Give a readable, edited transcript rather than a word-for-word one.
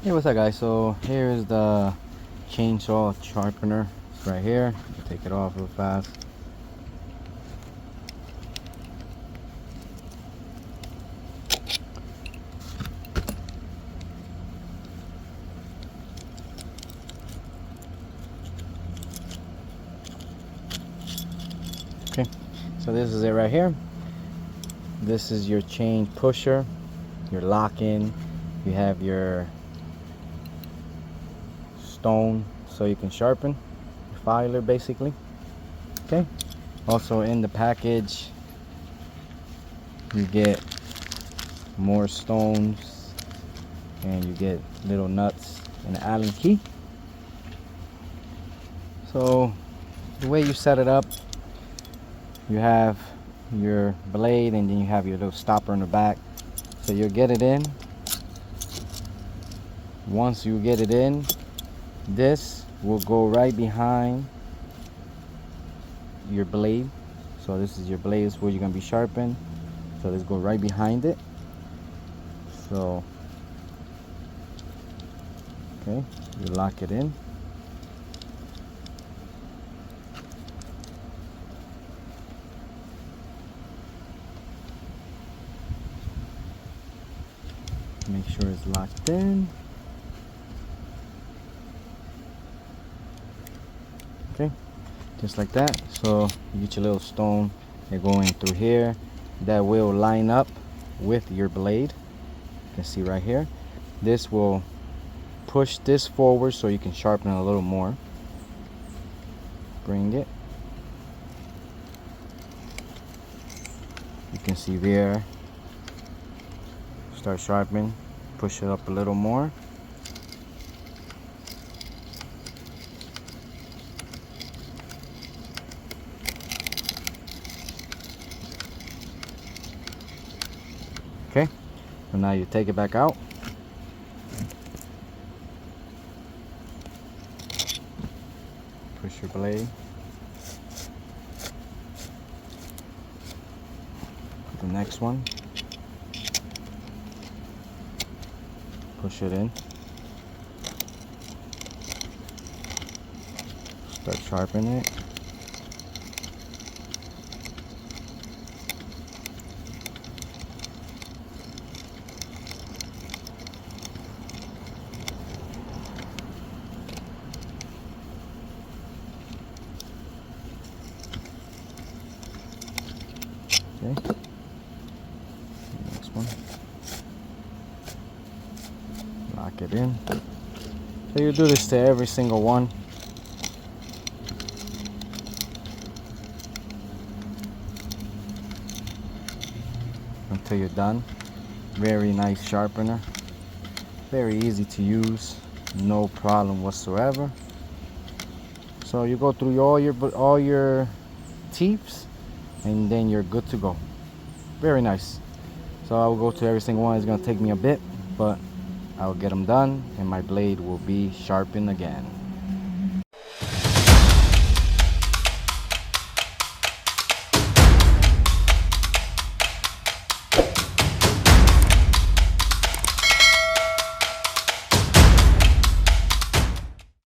Hey, what's up guys? So here's the chainsaw sharpener. It's right here. Take it off real fast. Okay, so this is it right here. This is your chain pusher, your lock-in. You have your stone so you can sharpen your filer basically. Okay, also in the package you get more stones and you get little nuts and an Allen key. So the way you set it up, you have your blade and then you have your little stopper in the back. So you'll get it in. Once you get it in, this will go right behind your blade. So this is your blade, is where you're gonna be sharpened. So this go right behind it. So okay, you lock it in. Make sure it's locked in. Okay, just like that. So you get your little stone, they're going through here. That will line up with your blade. You can see right here. This will push this forward so you can sharpen it a little more. Bring it. You can see there. Start sharpening. Push it up a little more. Okay, so now you take it back out. Push your blade. The next one. Push it in. Start sharpening it. Okay. Next one. Lock it in. So you do this to every single one. Until you're done. Very nice sharpener. Very easy to use. No problem whatsoever. So you go through all your teeth and then you're good to go. Very nice. So I will go to every single one. It's gonna take me a bit, but I'll get them done and my blade will be sharpened again.